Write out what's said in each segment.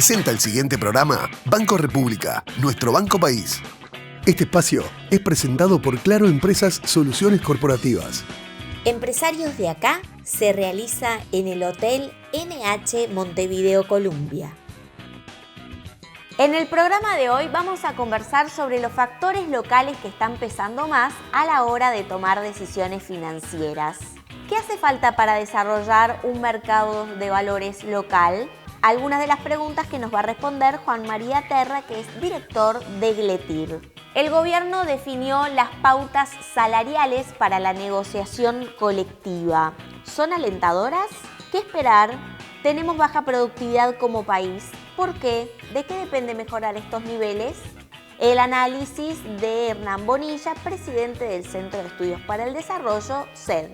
Presenta el siguiente programa Banco República, nuestro banco país. Este espacio es presentado por Claro Empresas Soluciones Corporativas. Empresarios de acá se realiza en el Hotel NH Montevideo Columbia. En el programa de hoy vamos a conversar sobre los factores locales que están pesando más a la hora de tomar decisiones financieras. ¿Qué hace falta para desarrollar un mercado de valores local? Algunas de las preguntas que nos va a responder Juan María Terra, que es director de Gletir. El gobierno definió las pautas salariales para la negociación colectiva. ¿Son alentadoras? ¿Qué esperar? ¿Tenemos baja productividad como país? ¿Por qué? ¿De qué depende mejorar estos niveles? El análisis de Hernán Bonilla, presidente del Centro de Estudios para el Desarrollo, CED.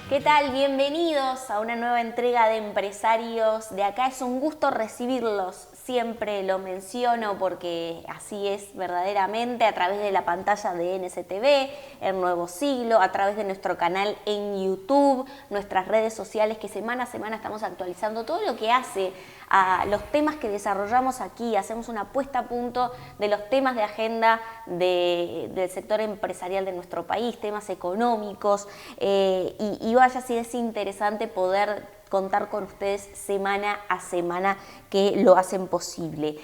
¿Qué tal? Bienvenidos a una nueva entrega de Empresarios de acá. Es un gusto recibirlos. Siempre lo menciono porque así es verdaderamente, a través de la pantalla de NSTV, El Nuevo Siglo, a través de nuestro canal en YouTube, nuestras redes sociales que semana a semana estamos actualizando todo lo que hace a los temas que desarrollamos aquí. Hacemos una puesta a punto de los temas de agenda del sector empresarial de nuestro país, temas económicos, y vaya si es interesante poder contar con ustedes semana a semana que lo hacen posible.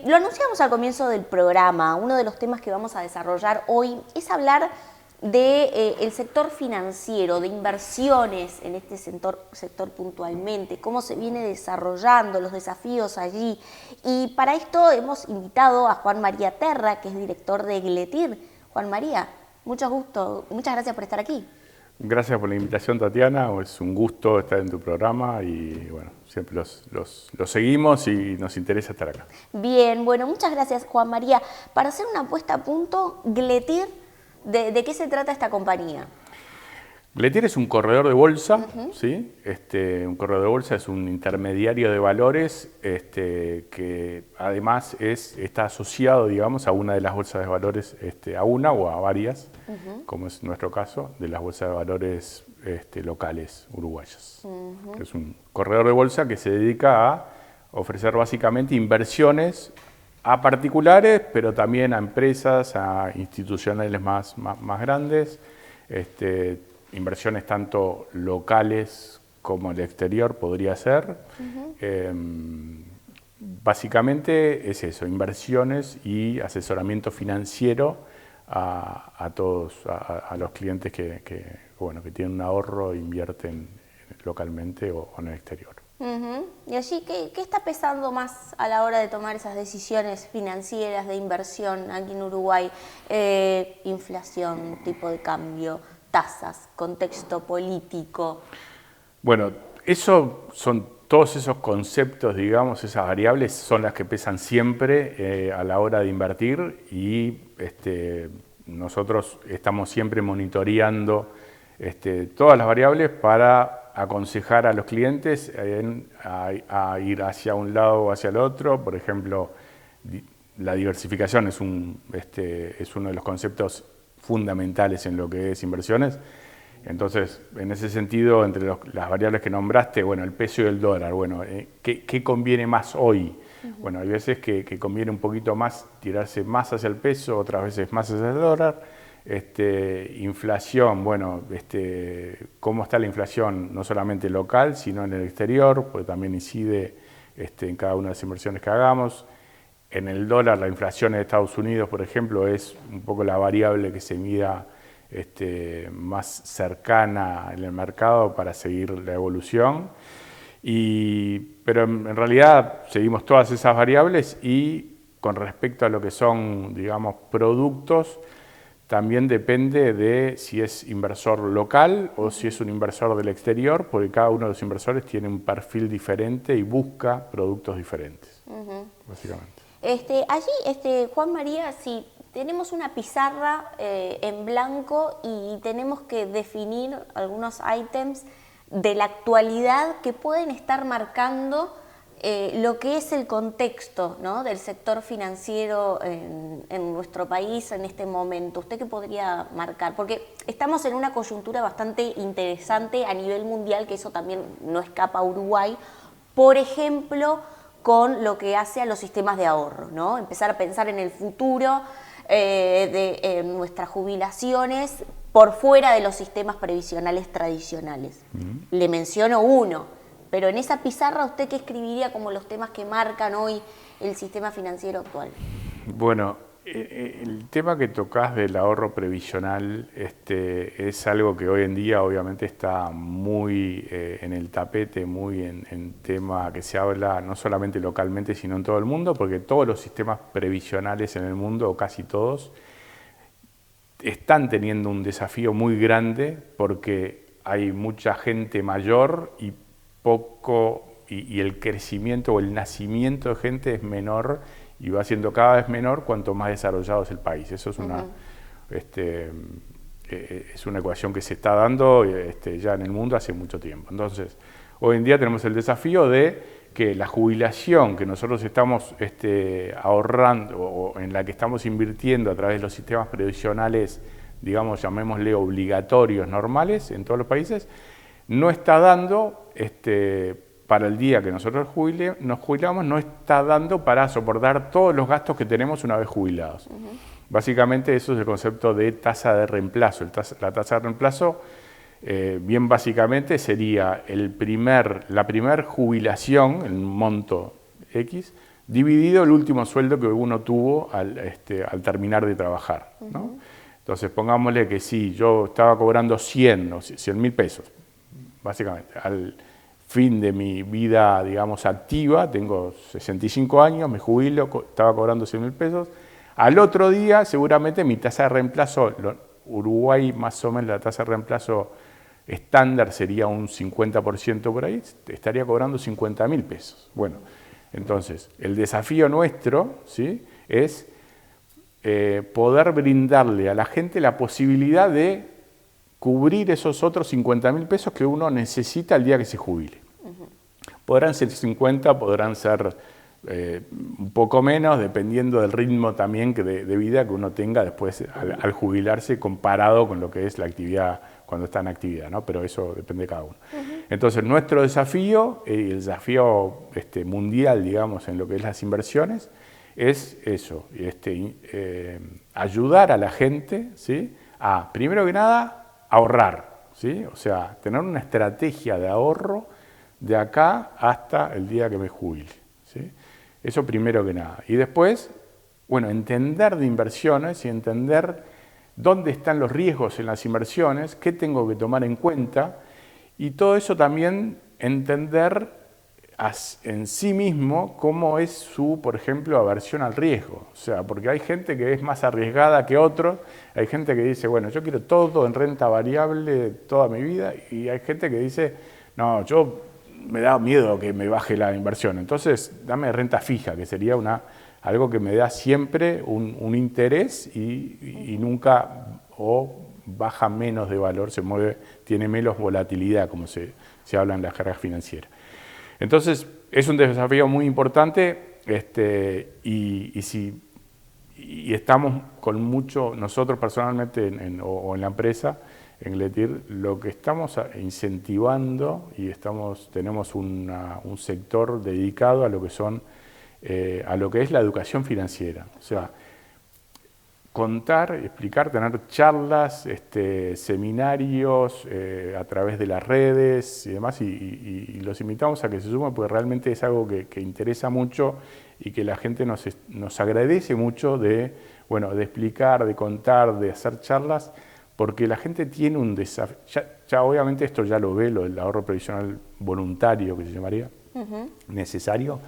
Lo anunciamos al comienzo del programa. Uno de los temas que vamos a desarrollar hoy es hablar del sector financiero, de inversiones en este sector puntualmente, cómo se viene desarrollando, los desafíos allí. Y para esto hemos invitado a Juan María Terra, que es director de Gletir. Juan María, mucho gusto, muchas gracias por estar aquí. Gracias por la invitación, Tatiana. Es un gusto estar en tu programa y bueno, siempre los seguimos y nos interesa estar acá. Bien, bueno, muchas gracias, Juan María. Para hacer una puesta a punto, Gletir, ¿de qué se trata esta compañía? Gletir es un corredor de bolsa, ¿sí? Un corredor de bolsa es un intermediario de valores que además está asociado, digamos, a una de las bolsas de valores, a una o a varias, como es nuestro caso, de las bolsas de valores locales uruguayas. Es un corredor de bolsa que se dedica a ofrecer básicamente inversiones a particulares, pero también a empresas, a institucionales más grandes, inversiones tanto locales como el exterior podría ser. Básicamente es eso, inversiones y asesoramiento financiero a todos, a los clientes que tienen un ahorro e invierten localmente o en el exterior. Y allí, ¿qué está pesando más a la hora de tomar esas decisiones financieras de inversión aquí en Uruguay? Inflación, tipo de cambio, tasas, contexto político. Bueno, todos esos conceptos, digamos, esas variables son las que pesan siempre a la hora de invertir y nosotros estamos siempre monitoreando todas las variables para aconsejar a los clientes a ir hacia un lado o hacia el otro. Por ejemplo, la diversificación es uno de los conceptos fundamentales en lo que es inversiones. Entonces, en ese sentido, entre las variables que nombraste, bueno, el peso y el dólar, bueno, ¿qué conviene más hoy? Bueno, hay veces que conviene un poquito más tirarse más hacia el peso, otras veces más hacia el dólar. Inflación, bueno, cómo está la inflación, no solamente local, sino en el exterior, porque también incide en cada una de las inversiones que hagamos. En el dólar, la inflación en Estados Unidos, por ejemplo, es un poco la variable que se mida más cercana en el mercado para seguir la evolución. Pero en realidad seguimos todas esas variables y con respecto a lo que son, digamos, productos, también depende de si es inversor local o si es un inversor del exterior, porque cada uno de los inversores tiene un perfil diferente y busca productos diferentes, básicamente. Allí, Juan María, si tenemos una pizarra en blanco y tenemos que definir algunos ítems de la actualidad que pueden estar marcando lo que es el contexto, ¿no?, del sector financiero en nuestro país en este momento. ¿Usted qué podría marcar? Porque estamos en una coyuntura bastante interesante a nivel mundial, que eso también no escapa a Uruguay, por ejemplo, con lo que hace a los sistemas de ahorro, ¿no? Empezar a pensar en el futuro de nuestras jubilaciones por fuera de los sistemas previsionales tradicionales. Le menciono uno, pero en esa pizarra, ¿usted qué escribiría como los temas que marcan hoy el sistema financiero actual? Bueno, el tema que tocas del ahorro previsional es algo que hoy en día obviamente está muy en el tapete, muy en tema que se habla no solamente localmente sino en todo el mundo, porque todos los sistemas previsionales en el mundo, o casi todos, están teniendo un desafío muy grande porque hay mucha gente mayor y y el crecimiento o el nacimiento de gente es menor y va siendo cada vez menor cuanto más desarrollado es el país. Eso es es una ecuación que se está dando ya en el mundo hace mucho tiempo. Entonces, hoy en día tenemos el desafío de que la jubilación que nosotros estamos ahorrando o en la que estamos invirtiendo a través de los sistemas previsionales, digamos, llamémosle obligatorios, normales, en todos los países, no está dando, para el día que nosotros nos jubilamos, no está dando para soportar todos los gastos que tenemos una vez jubilados. Básicamente eso es el concepto de tasa de reemplazo. La tasa de reemplazo, bien básicamente, sería la primer jubilación, el monto X, dividido el último sueldo que uno tuvo al terminar de trabajar, ¿no? Entonces, pongámosle que si yo estaba cobrando 100.000 pesos, básicamente, al fin de mi vida, digamos, activa, tengo 65 años, me jubilo, estaba cobrando 100.000 pesos, al otro día seguramente mi tasa de reemplazo, Uruguay más o menos la tasa de reemplazo estándar sería un 50% por ahí, estaría cobrando 50.000 pesos. Bueno, entonces, el desafío nuestro, ¿sí?, es poder brindarle a la gente la posibilidad de cubrir esos otros 50.000 pesos que uno necesita el día que se jubile. Podrán ser 50, podrán ser un poco menos, dependiendo del ritmo también de vida que uno tenga después al jubilarse comparado con lo que es la actividad cuando está en actividad, ¿no? Pero eso depende de cada uno. Entonces, nuestro desafío, el desafío mundial, digamos, en lo que es las inversiones, es eso, ayudar a la gente, ¿sí?, a, primero que nada, ahorrar, ¿sí? O sea, tener una estrategia de ahorro de acá hasta el día que me jubile, ¿sí? Eso primero que nada. Y después, bueno, entender de inversiones y entender dónde están los riesgos en las inversiones, qué tengo que tomar en cuenta, y todo eso también entender en sí mismo cómo es su, por ejemplo, aversión al riesgo. O sea, porque hay gente que es más arriesgada que otros, hay gente que dice, bueno, yo quiero todo en renta variable toda mi vida, y hay gente que dice, no, me da miedo que me baje la inversión, entonces dame renta fija, que sería algo que me da siempre un interés y nunca, o baja menos de valor, tiene menos volatilidad, como se habla en las cargas financieras. Entonces, es un desafío muy importante y estamos con mucho, nosotros personalmente o en la empresa, en Gletir, lo que estamos incentivando y tenemos un sector dedicado a lo que a lo que es la educación financiera. O sea, contar, explicar, tener charlas, seminarios a través de las redes y demás, y los invitamos a que se sumen porque realmente es algo que interesa mucho y que la gente nos agradece mucho de explicar, de contar, de hacer charlas, porque la gente tiene un desafío. Ya obviamente esto ya lo ve, lo del ahorro previsional voluntario, que se llamaría, necesario,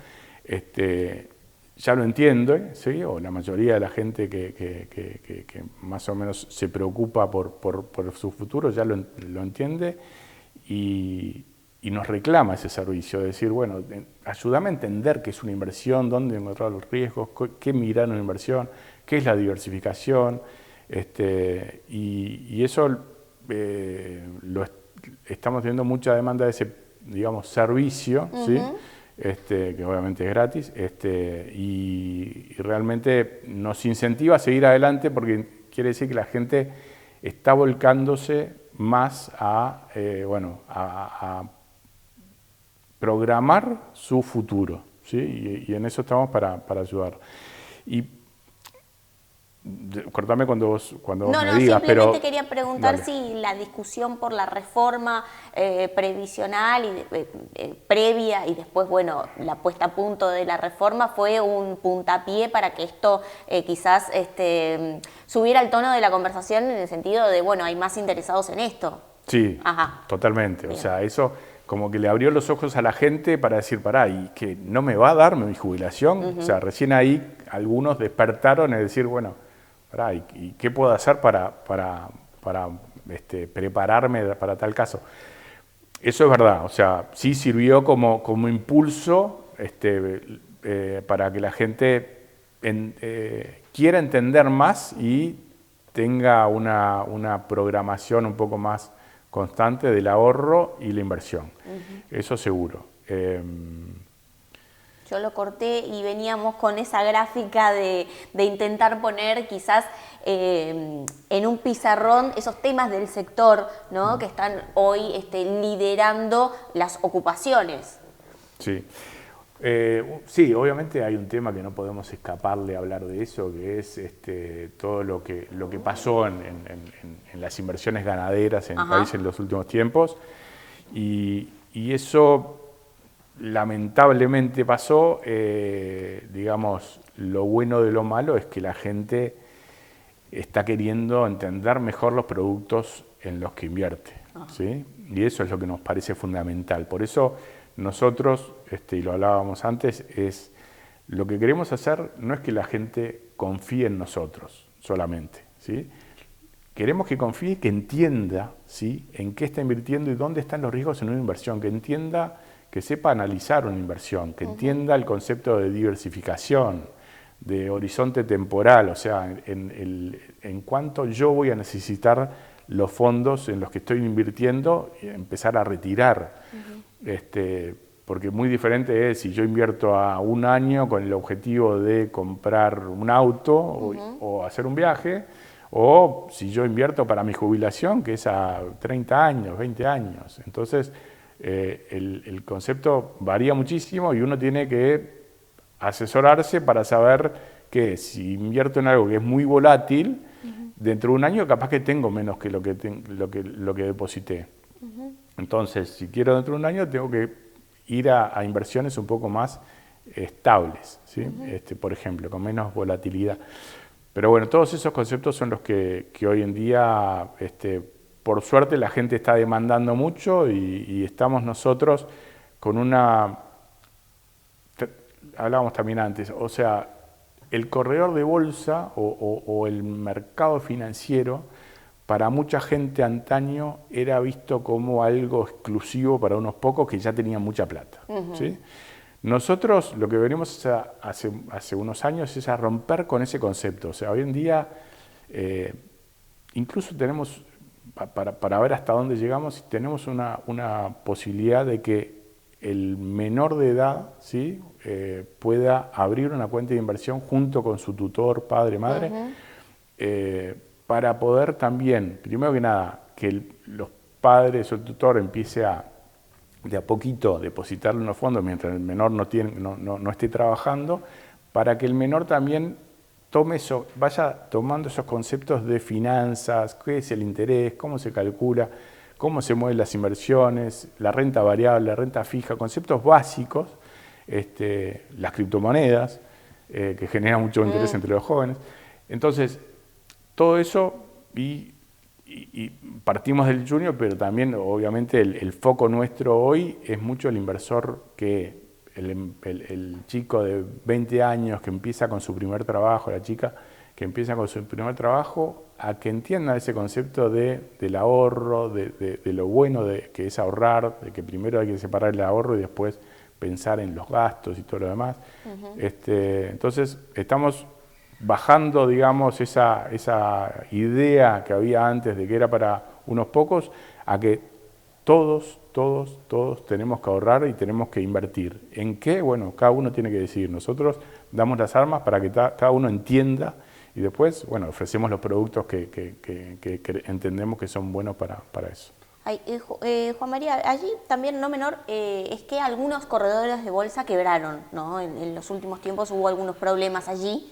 ya lo entiende, ¿sí? O la mayoría de la gente que más o menos se preocupa por su futuro ya lo entiende y nos reclama ese servicio, de decir, bueno, ayúdame a entender qué es una inversión, dónde encontrar los riesgos, qué mirar en una inversión, qué es la diversificación, y eso estamos teniendo mucha demanda de ese, digamos, servicio, ¿sí? Que obviamente es gratis, y realmente nos incentiva a seguir adelante porque quiere decir que la gente está volcándose más a programar su futuro, ¿sí? Y en eso estamos para ayudar. Y cortame cuando me digas, pero... Simplemente quería preguntar dale. si la discusión por la reforma previsional previa y después, bueno, la puesta a punto de la reforma fue un puntapié para que esto quizás subiera el tono de la conversación en el sentido de, bueno, hay más interesados en esto. Sí, Ajá. totalmente. Bien. O sea, eso como que le abrió los ojos a la gente para decir, pará, ¿y que no me va a dar mi jubilación? O sea, recién ahí algunos despertaron y decir, bueno, pará, ¿y qué puedo hacer para prepararme para tal caso? Eso es verdad, o sea, sí sirvió como impulso para que la gente quiera entender más y tenga una programación un poco más constante del ahorro y la inversión. Eso seguro. Yo lo corté y veníamos con esa gráfica de intentar poner quizás en un pizarrón esos temas del sector, ¿no? Que están hoy liderando las ocupaciones. Sí. Sí, obviamente hay un tema que no podemos escaparle a hablar de eso, que es todo lo que pasó en las inversiones ganaderas en el país en los últimos tiempos. Y eso lamentablemente pasó. Digamos, lo bueno de lo malo es que la gente está queriendo entender mejor los productos en los que invierte, ¿sí? Y eso es lo que nos parece fundamental. Por eso nosotros, y lo hablábamos antes, es lo que queremos hacer no es que la gente confíe en nosotros solamente, ¿sí? Queremos que confíe, que entienda, ¿sí?, en qué está invirtiendo y dónde están los riesgos en una inversión, que entienda, que sepa analizar una inversión, que entienda el concepto de diversificación, de horizonte temporal, o sea, en cuánto yo voy a necesitar los fondos en los que estoy invirtiendo y empezar a retirar. Porque muy diferente es si yo invierto a un año con el objetivo de comprar un auto o hacer un viaje, o si yo invierto para mi jubilación, que es a 30 años, 20 años. Entonces, el concepto varía muchísimo y uno tiene que asesorarse para saber que si invierto en algo que es muy volátil, dentro de un año capaz que tengo menos que lo que deposité. Entonces, si quiero dentro de un año, tengo que ir a inversiones un poco más estables, ¿sí? Por ejemplo, con menos volatilidad. Pero bueno, todos esos conceptos son los que hoy en día, por suerte, la gente está demandando mucho y estamos nosotros con hablábamos también antes, o sea, el corredor de bolsa o el mercado financiero, para mucha gente antaño era visto como algo exclusivo para unos pocos que ya tenían mucha plata, ¿sí? Nosotros lo que venimos hace unos años es a romper con ese concepto. O sea, hoy en día incluso tenemos, para ver hasta dónde llegamos, tenemos una posibilidad de que el menor de edad, ¿sí?, pueda abrir una cuenta de inversión junto con su tutor, padre, madre, para poder también, primero que nada, que los padres o el tutor empiece de a poquito depositarle unos fondos mientras el menor no esté trabajando, para que el menor también vaya tomando esos conceptos de finanzas, qué es el interés, cómo se calcula, cómo se mueven las inversiones, la renta variable, la renta fija, conceptos básicos, las criptomonedas, que generan mucho interés entre los jóvenes. Entonces, todo eso y partimos del junior, pero también obviamente el foco nuestro hoy es mucho el inversor, que el chico de 20 años que empieza con su primer trabajo, la chica que empieza con su primer trabajo, a que entienda ese concepto del ahorro, de lo bueno que es ahorrar, de que primero hay que separar el ahorro y después pensar en los gastos y todo lo demás. Entonces estamos bajando, digamos, esa idea que había antes de que era para unos pocos, a que todos tenemos que ahorrar y tenemos que invertir. ¿En qué? Bueno, cada uno tiene que decidir. Nosotros damos las armas para que cada uno entienda y después, bueno, ofrecemos los productos que entendemos que son buenos para eso. Juan María, allí también no menor es que algunos corredores de bolsa quebraron, ¿no? En los últimos tiempos hubo algunos problemas allí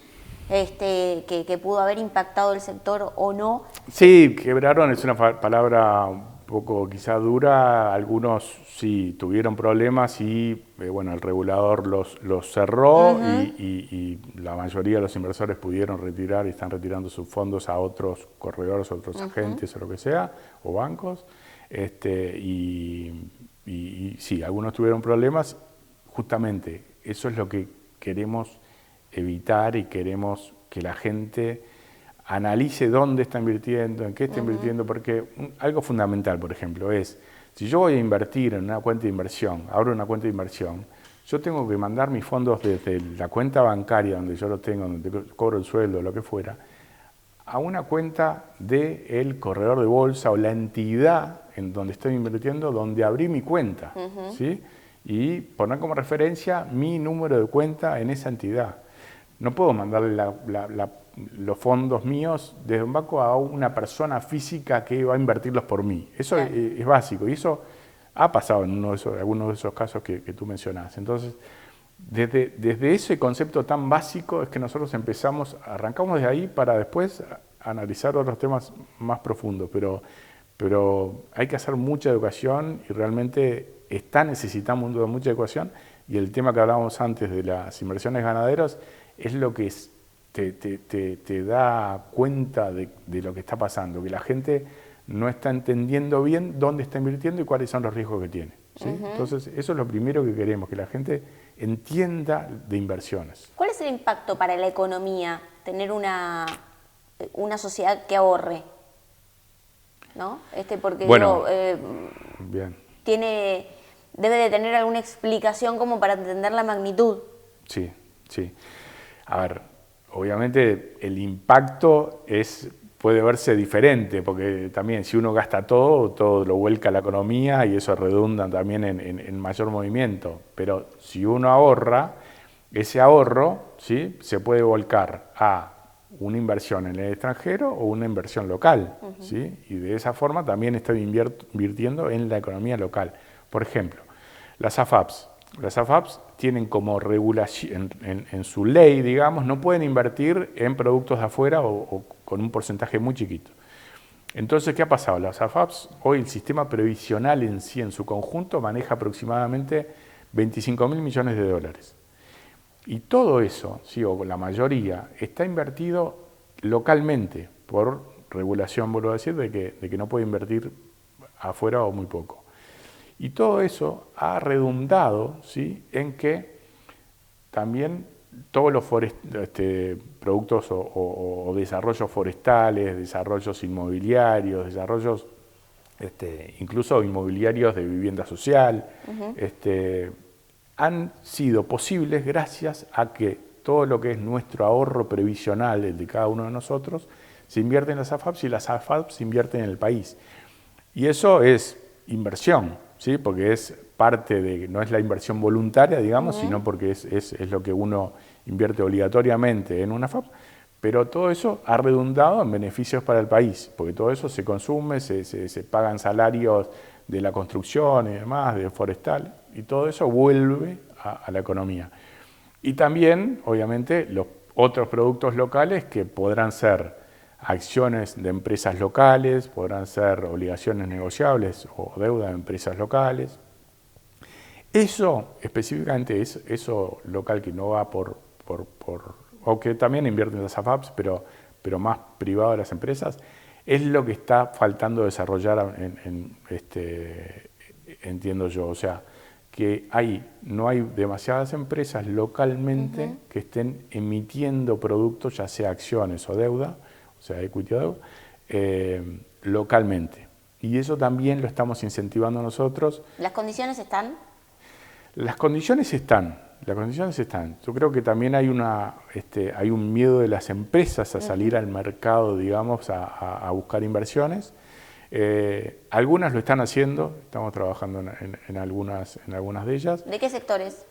que pudo haber impactado el sector o no. Sí, quebraron es una palabra un poco quizá dura. Algunos sí tuvieron problemas y bueno, el regulador los cerró y la mayoría de los inversores pudieron retirar y están retirando sus fondos a otros corredores, a otros agentes o lo que sea, o bancos. Y sí, algunos tuvieron problemas. Justamente eso es lo que queremos evitar y queremos que la gente analice dónde está invirtiendo, en qué está invirtiendo, porque algo fundamental, por ejemplo, es, si yo voy a invertir en una cuenta de inversión, abro una cuenta de inversión, yo tengo que mandar mis fondos desde la cuenta bancaria donde yo lo tengo, donde cobro el sueldo, lo que fuera, a una cuenta del corredor de bolsa o la entidad en donde estoy invirtiendo, donde abrí mi cuenta, ¿sí? Y poner como referencia mi número de cuenta en esa entidad. No puedo mandarle los fondos míos desde un banco a una persona física que va a invertirlos por mí. Eso es básico y eso ha pasado en algunos de esos casos que tú mencionás. Entonces, desde ese concepto tan básico es que nosotros arrancamos de ahí para después analizar otros temas más profundos, pero hay que hacer mucha educación y realmente necesitamos un mundo de mucha educación, y el tema que hablábamos antes de las inversiones ganaderas es lo que te da cuenta de lo que está pasando, que la gente no está entendiendo bien dónde está invirtiendo y cuáles son los riesgos que tiene, ¿sí? Entonces, eso es lo primero que queremos, que la gente entienda de inversiones. ¿Cuál es el impacto para la economía tener una sociedad que ahorre? ¿No? Porque bueno, bien. Debe de tener alguna explicación como para entender la magnitud. Sí, sí. A ver, obviamente el impacto puede verse diferente, porque también si uno gasta todo lo vuelca a la economía y eso redunda también en mayor movimiento. Pero si uno ahorra, ese ahorro, ¿sí?, se puede volcar a una inversión en el extranjero o una inversión local, ¿sí? Y de esa forma también está invirtiendo en la economía local. Por ejemplo, las AFAPs. Las AFAPs tienen como regulación, en su ley, digamos, no pueden invertir en productos de afuera o con un porcentaje muy chiquito. Entonces, ¿qué ha pasado? Las AFAPs, hoy el sistema previsional en sí, en su conjunto, maneja aproximadamente 25.000 millones de dólares. Y todo eso, sí, o la mayoría, está invertido localmente por regulación, vuelvo a decir, de que no puede invertir afuera o muy poco. Y todo eso ha redundado, ¿sí?, en que también todos los productos o desarrollos forestales, desarrollos inmobiliarios, desarrollos incluso inmobiliarios de vivienda social, han sido posibles gracias a que todo lo que es nuestro ahorro previsional, el de cada uno de nosotros, se invierte en las AFAPs y las AFAPs invierten en el país. Y eso es inversión, ¿sí?, porque es parte no es la inversión voluntaria, digamos, sino porque es lo que uno invierte obligatoriamente en una AFAP, pero todo eso ha redundado en beneficios para el país, porque todo eso se consume, se pagan salarios de la construcción y demás, de forestal, y todo eso vuelve a la economía. Y también, obviamente, los otros productos locales que podrán ser acciones de empresas locales, podrán ser obligaciones negociables o deuda de empresas locales. Eso, específicamente, eso local que no va o que también invierte en las AFAPs, pero más privado de las empresas, es lo que está faltando desarrollar, entiendo yo. O sea, que no hay demasiadas empresas localmente que estén emitiendo productos, ya sea acciones o deuda, o sea, equity o deuda, localmente. Y eso también lo estamos incentivando nosotros. ¿Las condiciones están? Las condiciones están. Yo creo que también hay un miedo de las empresas a salir al mercado, digamos, a buscar inversiones. Algunas lo están haciendo, estamos trabajando en algunas de ellas. ¿De qué sectores?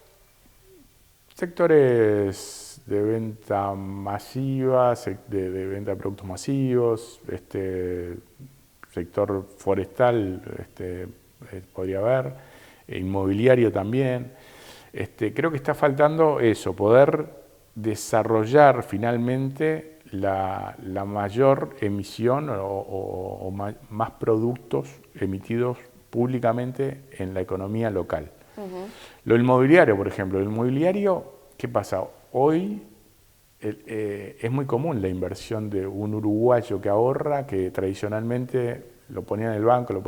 Sectores de venta masiva, de venta de productos masivos, sector forestal podría haber, inmobiliario también. Creo que está faltando eso, poder desarrollar finalmente la mayor emisión o más productos emitidos públicamente en la economía local. Lo inmobiliario, por ejemplo, el inmobiliario, ¿qué pasa? Hoy es muy común la inversión de un uruguayo que ahorra, que tradicionalmente lo ponía en el banco,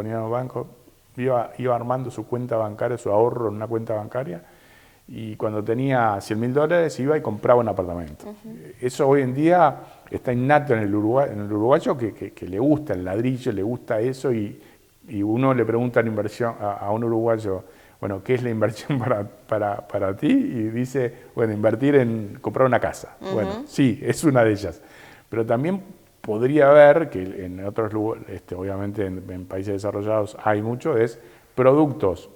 iba armando su cuenta bancaria, su ahorro en una cuenta bancaria, y cuando tenía $100.000 iba y compraba un apartamento. Eso hoy en día está innato en el uruguayo que le gusta el ladrillo, le gusta eso, y uno le pregunta a un uruguayo, bueno, ¿qué es la inversión para ti? Y dice, bueno, invertir en comprar una casa. Bueno, sí, es una de ellas. Pero también podría haber, que en otros lugares, obviamente en países desarrollados hay mucho, es productos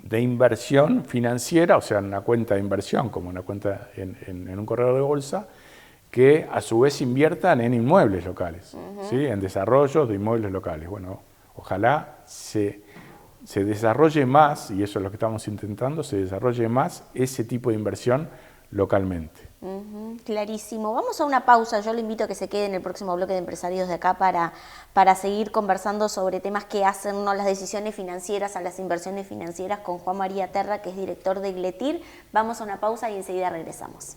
de inversión financiera, o sea, una cuenta de inversión, como una cuenta en un corredor de bolsa, que a su vez inviertan en inmuebles locales, ¿sí? En desarrollos de inmuebles locales. Bueno, ojalá se desarrolle más, y eso es lo que estamos intentando, se desarrolle más ese tipo de inversión localmente. Clarísimo. Vamos a una pausa. Yo le invito a que se quede en el próximo bloque de Empresarios de Acá para seguir conversando sobre temas que hacen las decisiones financieras a las inversiones financieras con Juan María Terra, que es director de Gletir. Vamos a una pausa y enseguida regresamos.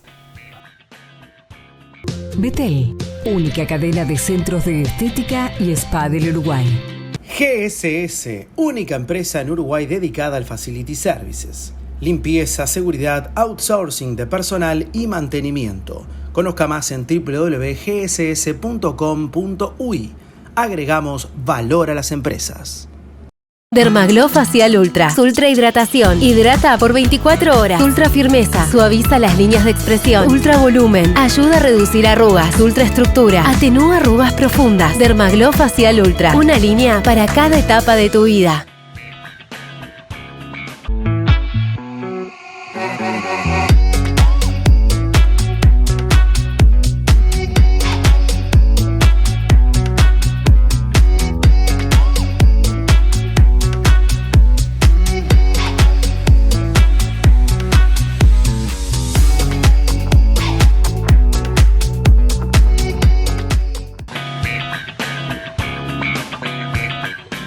Betel, única cadena de centros de estética y spa del Uruguay. GSS, única empresa en Uruguay dedicada al Facility Services. Limpieza, seguridad, outsourcing de personal y mantenimiento. Conozca más en www.gss.com.uy. Agregamos valor a las empresas. Dermaglow Facial Ultra. Ultra hidratación. Hidrata por 24 horas. Ultra firmeza. Suaviza las líneas de expresión. Ultra volumen. Ayuda a reducir arrugas. Ultra estructura. Atenúa arrugas profundas. Dermaglow Facial Ultra. Una línea para cada etapa de tu vida.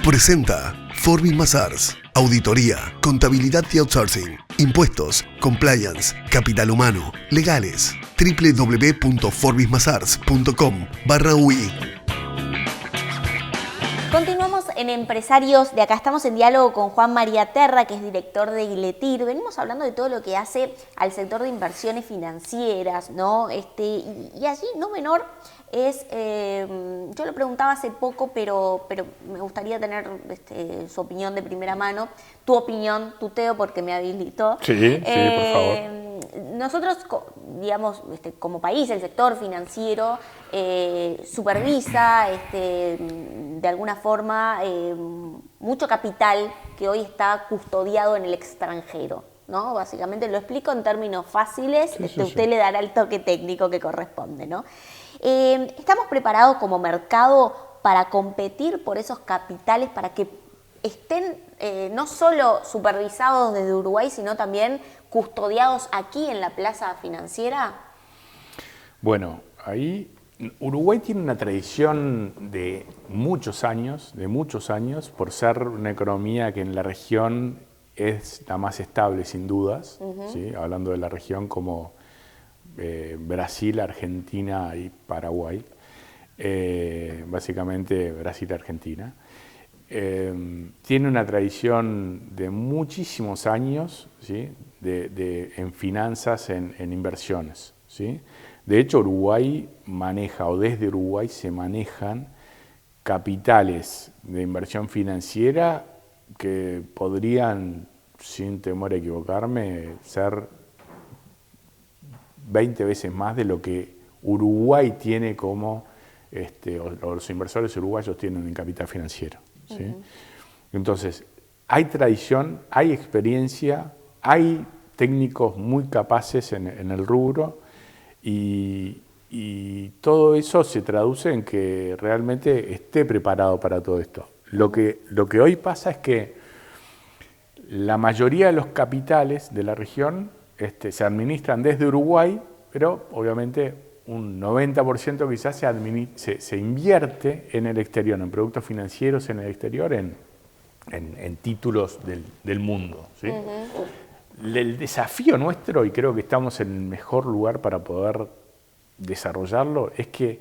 Presenta Forbis Mazars. Auditoría, contabilidad y outsourcing, impuestos, compliance, capital humano, legales. www.forbismazars.com/UI. Continuamos en Empresarios de Acá. Estamos en diálogo con Juan María Terra, que es director de Gletir. Venimos hablando de todo lo que hace al sector de inversiones financieras, ¿no? Y allí, no menor, es, yo lo preguntaba hace poco, pero me gustaría tener su opinión de primera mano, tu opinión, tuteo, porque me habilitó. Sí, por favor. Nosotros, digamos, como país, el sector financiero supervisa de alguna forma mucho capital que hoy está custodiado en el extranjero, ¿no? Básicamente lo explico en términos fáciles, usted le dará el toque técnico que corresponde, ¿no? ¿Estamos preparados como mercado para competir por esos capitales, para que estén no solo supervisados desde Uruguay, sino también custodiados aquí en la plaza financiera? Bueno, ahí Uruguay tiene una tradición de muchos años, por ser una economía que en la región es la más estable sin dudas, ¿sí? Hablando de la región como Brasil, Argentina y Paraguay, básicamente Brasil y Argentina. Tiene una tradición de muchísimos años, ¿sí? en finanzas, en inversiones, ¿sí? De hecho, Uruguay maneja, o desde Uruguay se manejan capitales de inversión financiera que podrían, sin temor a equivocarme, ser 20 veces más de lo que Uruguay tiene como, o los inversores uruguayos tienen en capital financiero, ¿sí? Entonces, hay tradición, hay experiencia, hay técnicos muy capaces en el rubro, y y todo eso se traduce en que realmente esté preparado para todo esto. Lo que hoy pasa es que la mayoría de los capitales de la región se administran desde Uruguay, pero obviamente un 90% quizás se invierte en el exterior, en productos financieros en el exterior, en títulos del mundo, ¿sí? El desafío nuestro, y creo que estamos en el mejor lugar para poder desarrollarlo, es que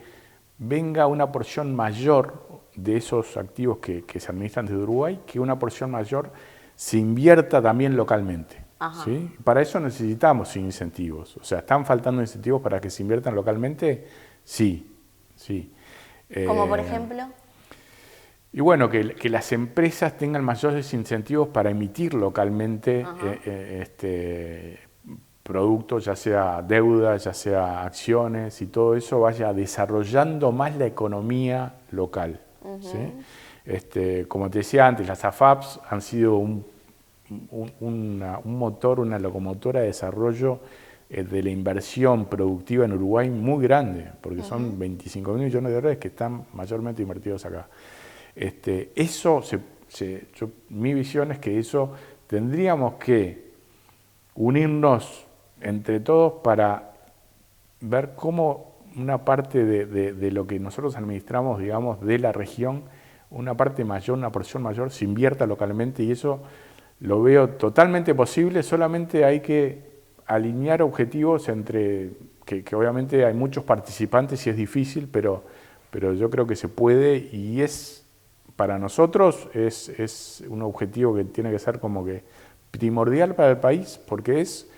venga una porción mayor de esos activos que se administran desde Uruguay, que una porción mayor se invierta también localmente. ¿Sí? Para eso necesitamos incentivos. O sea, ¿están faltando incentivos para que se inviertan localmente? Sí, sí. ¿Como por ejemplo? Y bueno, que las empresas tengan mayores incentivos para emitir localmente productos, ya sea deuda, ya sea acciones, y todo eso vaya desarrollando más la economía local. ¿Sí? Como te decía antes, las AFAPs han sido un motor, una locomotora de desarrollo de la inversión productiva en Uruguay muy grande, porque son 25.000 millones de dólares que están mayormente invertidos acá. Mi visión es que eso tendríamos que unirnos entre todos para ver cómo una parte de lo que nosotros administramos, digamos, de la región, una parte mayor, una porción mayor, se invierta localmente, y eso lo veo totalmente posible. Solamente hay que alinear objetivos entre, que obviamente hay muchos participantes y es difícil, pero yo creo que se puede, y para nosotros es un objetivo que tiene que ser como que primordial para el país, porque es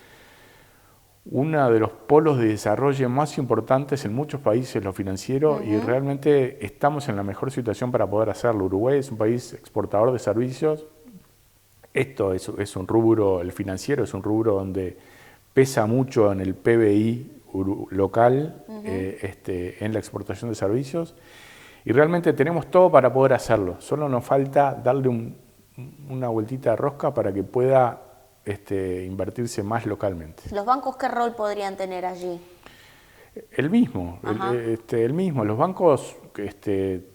uno de los polos de desarrollo más importantes en muchos países, lo financiero, y realmente estamos en la mejor situación para poder hacerlo. Uruguay es un país exportador de servicios. Esto es un rubro, el financiero es un rubro donde pesa mucho en el PBI local, en la exportación de servicios, y realmente tenemos todo para poder hacerlo. Solo nos falta darle una vueltita de rosca para que pueda invertirse más localmente. ¿Los bancos qué rol podrían tener allí? El mismo. Los bancos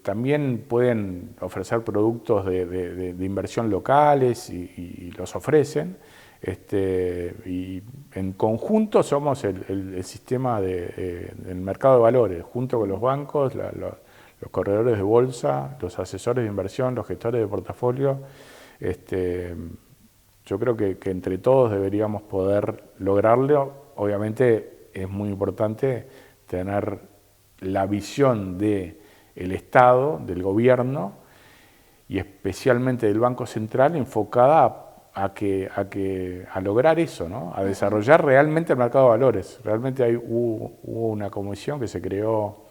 también pueden ofrecer productos de inversión locales y los ofrecen. Y en conjunto somos el sistema del mercado de valores, junto con los bancos, los corredores de bolsa, los asesores de inversión, los gestores de portafolio. Yo creo que entre todos deberíamos poder lograrlo. Obviamente es muy importante tener la visión del Estado, del gobierno, y especialmente del Banco Central, enfocada a lograr eso, ¿no? A desarrollar realmente el mercado de valores. Realmente hubo una comisión que se creó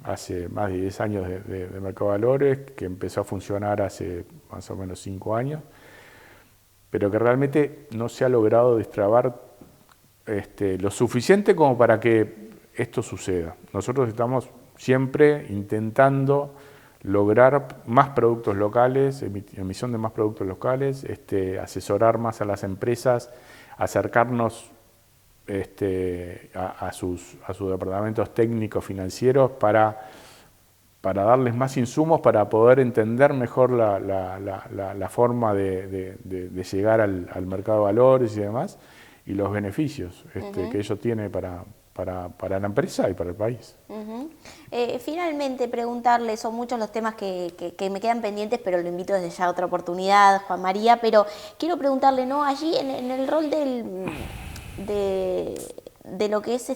hace más de 10 años de mercado de valores, que empezó a funcionar hace más o menos 5 años, pero que realmente no se ha logrado destrabar lo suficiente como para que esto suceda. Nosotros estamos siempre intentando lograr más productos locales, emisión de más productos locales, asesorar más a las empresas, acercarnos a sus departamentos técnicos financieros para darles más insumos, para poder entender mejor la forma de llegar al mercado de valores y demás, y los beneficios que ello tiene para la empresa y para el país. Finalmente, preguntarle, son muchos los temas que me quedan pendientes, pero lo invito desde ya a otra oportunidad, Juan María, pero quiero preguntarle, ¿no? Allí en el rol de lo que es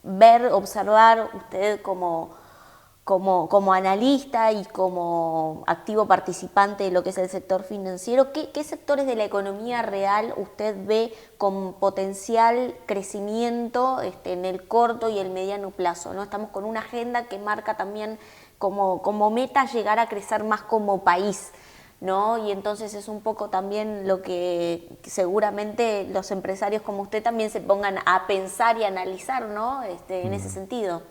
ver, observar, usted como analista y como activo participante de lo que es el sector financiero, ¿qué sectores de la economía real usted ve con potencial crecimiento en el corto y el mediano plazo, ¿no? Estamos con una agenda que marca también como meta llegar a crecer más como país, ¿no? Y entonces es un poco también lo que seguramente los empresarios como usted también se pongan a pensar y analizar, ¿no? En ese sentido.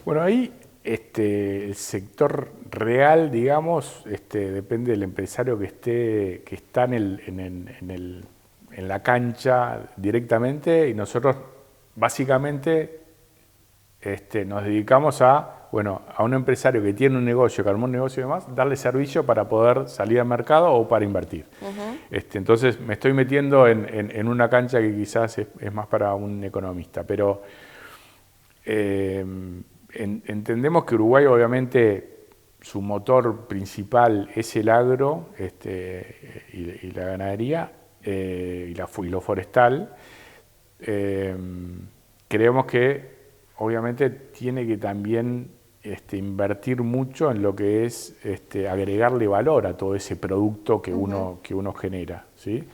Bueno, ahí el sector real, digamos, depende del empresario que está en la cancha directamente, y nosotros básicamente nos dedicamos a un empresario que tiene un negocio, que armó un negocio y demás, darle servicio para poder salir al mercado o para invertir. Entonces me estoy metiendo en una cancha que quizás es más para un economista, pero entendemos que Uruguay obviamente su motor principal es el agro y la ganadería y lo forestal. Creemos que obviamente tiene que también invertir mucho en lo que es agregarle valor a todo ese producto que uno genera, ¿sí?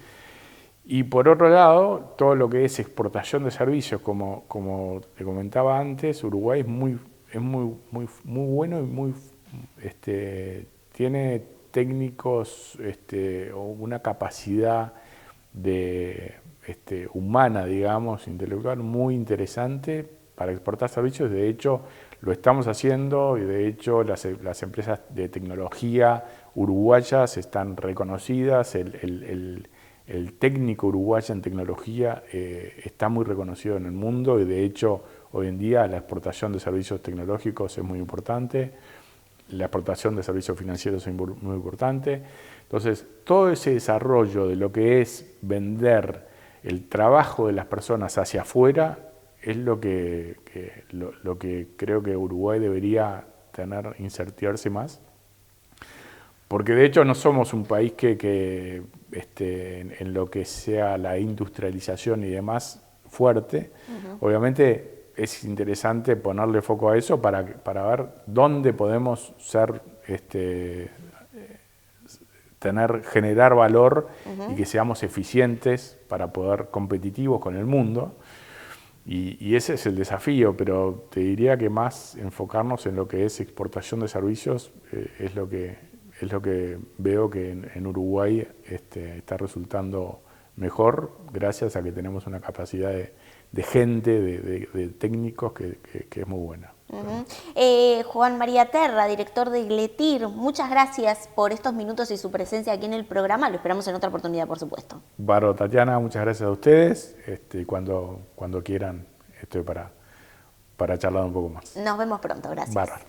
Y por otro lado, todo lo que es exportación de servicios, como te comentaba antes, Uruguay es muy bueno y tiene técnicos o una capacidad humana, digamos, intelectual muy interesante para exportar servicios. De hecho, lo estamos haciendo y de hecho las empresas de tecnología uruguayas están reconocidas. El técnico uruguayo en tecnología está muy reconocido en el mundo y de hecho hoy en día la exportación de servicios tecnológicos es muy importante, la exportación de servicios financieros es muy importante. Entonces, todo ese desarrollo de lo que es vender el trabajo de las personas hacia afuera es lo que creo que Uruguay debería insertarse más, porque de hecho no somos un país que en lo que sea la industrialización y demás fuerte. Obviamente es interesante ponerle foco a eso para ver dónde podemos generar valor y que seamos eficientes para poder competitivos con el mundo. Y ese es el desafío, pero te diría que más enfocarnos en lo que es exportación de servicios es lo que veo que en Uruguay está resultando mejor, gracias a que tenemos una capacidad de gente, de técnicos que es muy buena. Juan María Terra, director de Igletir, muchas gracias por estos minutos y su presencia aquí en el programa. Lo esperamos en otra oportunidad, por supuesto. Bárbaro, Tatiana, muchas gracias a ustedes. Cuando quieran estoy para charlar un poco más. Nos vemos pronto, gracias. Bárbaro.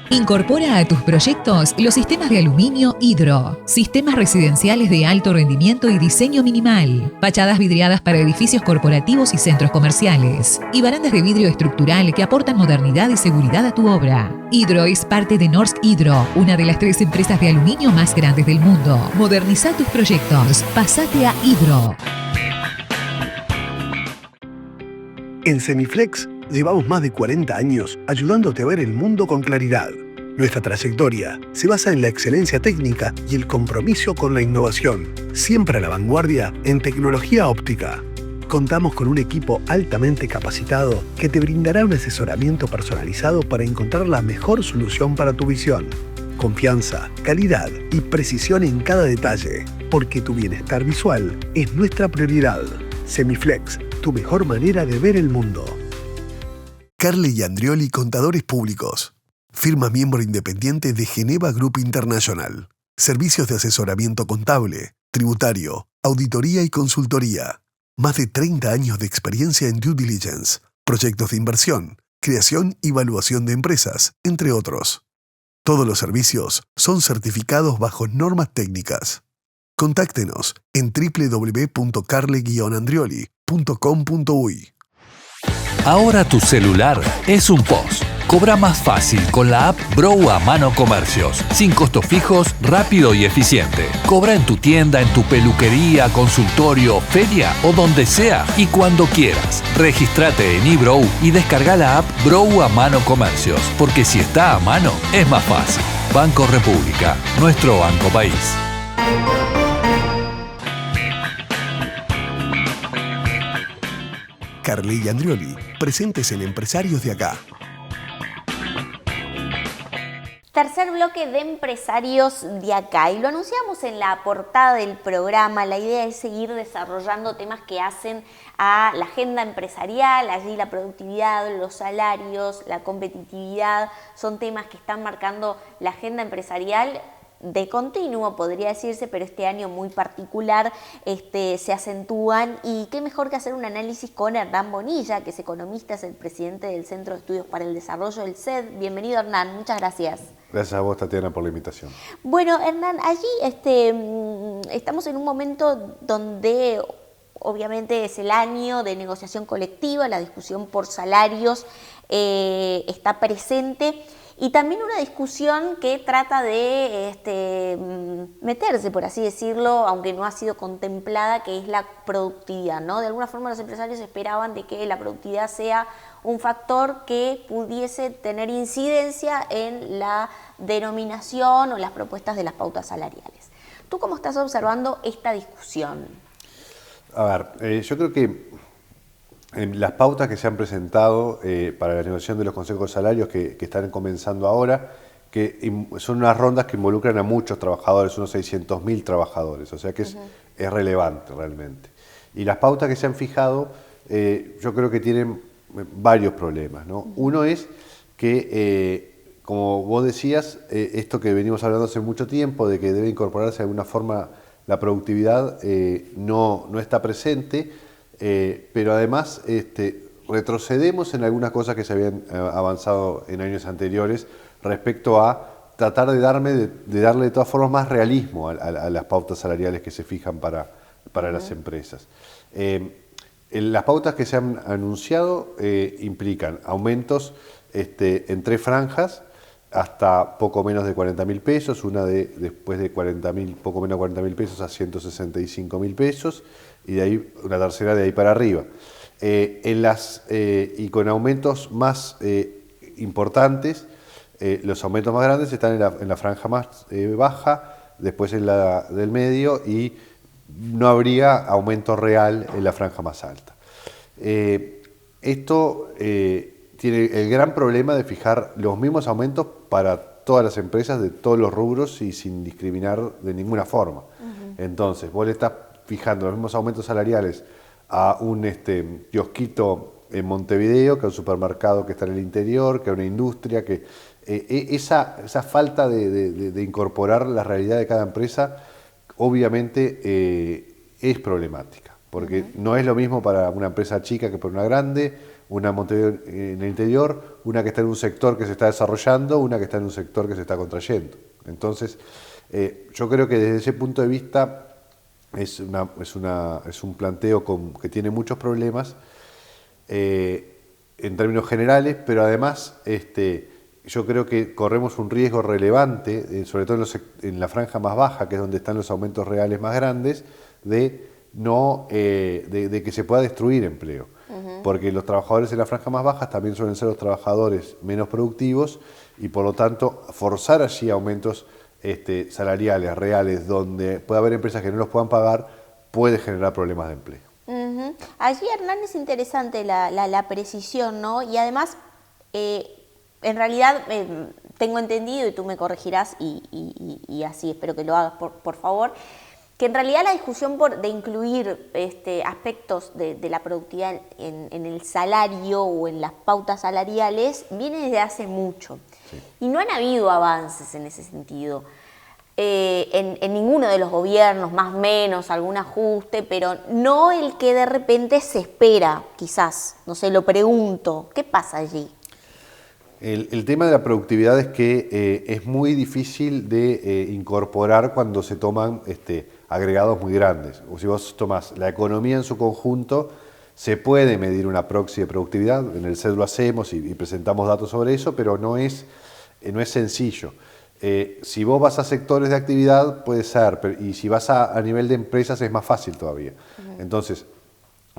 Incorpora a tus proyectos los sistemas de aluminio Hidro, sistemas residenciales de alto rendimiento y diseño minimal, fachadas vidriadas para edificios corporativos y centros comerciales, y barandas de vidrio estructural que aportan modernidad y seguridad a tu obra. Hidro es parte de Norsk Hydro, una de las 3 empresas de aluminio más grandes del mundo. Moderniza tus proyectos. Pásate a Hidro. En Semiflex llevamos más de 40 años ayudándote a ver el mundo con claridad. Nuestra trayectoria se basa en la excelencia técnica y el compromiso con la innovación, siempre a la vanguardia en tecnología óptica. Contamos con un equipo altamente capacitado que te brindará un asesoramiento personalizado para encontrar la mejor solución para tu visión. Confianza, calidad y precisión en cada detalle, porque tu bienestar visual es nuestra prioridad. Semiflex, tu mejor manera de ver el mundo. Carly Andrioli, Contadores Públicos. Firma miembro independiente de Geneva Group International. Servicios de asesoramiento contable, tributario, auditoría y consultoría. Más de 30 años de experiencia en due diligence, proyectos de inversión, creación y evaluación de empresas, entre otros. Todos los servicios son certificados bajo normas técnicas. Contáctenos en www.carle-andrioli.com.uy. Ahora tu celular es un POS. Cobra más fácil con la app Brow a Mano Comercios. Sin costos fijos, rápido y eficiente. Cobra en tu tienda, en tu peluquería, consultorio, feria o donde sea y cuando quieras. Regístrate en eBrow y descarga la app Brow a Mano Comercios. Porque si está a mano, es más fácil. Banco República, nuestro banco país. Carly Andrioli, presentes en Empresarios de Acá. Tercer bloque de Empresarios de Acá, y lo anunciamos en la portada del programa. La idea es seguir desarrollando temas que hacen a la agenda empresarial. Allí la productividad, los salarios, la competitividad son temas que están marcando la agenda empresarial de continuo, podría decirse, pero este año muy particular se acentúan, y qué mejor que hacer un análisis con Hernán Bonilla, que es economista, es el presidente del Centro de Estudios para el Desarrollo del CED. Bienvenido, Hernán, muchas gracias. Gracias a vos, Tatiana, por la invitación. Bueno, Hernán, allí estamos en un momento donde obviamente es el año de negociación colectiva, la discusión por salarios está presente, y también una discusión que trata de meterse, por así decirlo, aunque no ha sido contemplada, que es la productividad, ¿no? De alguna forma los empresarios esperaban de que la productividad sea un factor que pudiese tener incidencia en la denominación o las propuestas de las pautas salariales. ¿Tú cómo estás observando esta discusión? A ver, yo creo que las pautas que se han presentado para la negociación de los consejos de salarios que están comenzando ahora, que son unas rondas que involucran a muchos trabajadores, unos 600.000 trabajadores, o sea que es relevante realmente. Y las pautas que se han fijado, yo creo que tienen varios problemas, ¿no? Uno es que, como vos decías, esto que venimos hablando hace mucho tiempo, de que debe incorporarse de alguna forma la productividad, no está presente, pero además retrocedemos en algunas cosas que se habían avanzado en años anteriores respecto a tratar de darle de todas formas más realismo a las pautas salariales que se fijan para las empresas. Las pautas que se han anunciado implican aumentos en 3 franjas hasta poco menos de 40.000 pesos, una después de 40.000, poco menos de 40.000 pesos a 165.000 pesos, y de ahí una tercera de ahí para arriba. Y con aumentos más importantes, los aumentos más grandes están en la franja más baja, después en la del medio, y no habría aumento real en la franja más alta. Esto tiene el gran problema de fijar los mismos aumentos para todas las empresas de todos los rubros y sin discriminar de ninguna forma. Entonces, vos le estás fijando los mismos aumentos salariales a un kiosquito en Montevideo, que a un supermercado que está en el interior, que a una industria, que esa falta de incorporar la realidad de cada empresa obviamente es problemática, porque no es lo mismo para una empresa chica que para una grande, una Montevideo en el interior, una que está en un sector que se está desarrollando, una que está en un sector que se está contrayendo. Entonces, yo creo que desde ese punto de vista es un planteo que tiene muchos problemas en términos generales, pero además yo creo que corremos un riesgo relevante, sobre todo en la franja más baja, que es donde están los aumentos reales más grandes, de que se pueda destruir empleo. Porque los trabajadores en la franja más baja también suelen ser los trabajadores menos productivos, y por lo tanto forzar allí aumentos salariales reales donde puede haber empresas que no los puedan pagar puede generar problemas de empleo. Allí, Hernán, es interesante la precisión, ¿no? Y además, en realidad, tengo entendido, y tú me corregirás, y así espero que lo hagas, por favor, que en realidad la discusión de incluir aspectos de la productividad en el salario o en las pautas salariales viene desde hace mucho. Sí. Y no han habido avances en ese sentido. En ninguno de los gobiernos, más o menos, algún ajuste, pero no el que de repente se espera, quizás. No sé, lo pregunto. ¿Qué pasa allí? El tema de la productividad es que es muy difícil de incorporar cuando se toman agregados muy grandes. O si vos tomás la economía en su conjunto, se puede medir una proxy de productividad. En el CED lo hacemos y presentamos datos sobre eso, pero no es sencillo. Si vos vas a sectores de actividad, puede ser, y si vas a nivel de empresas es más fácil todavía. Entonces,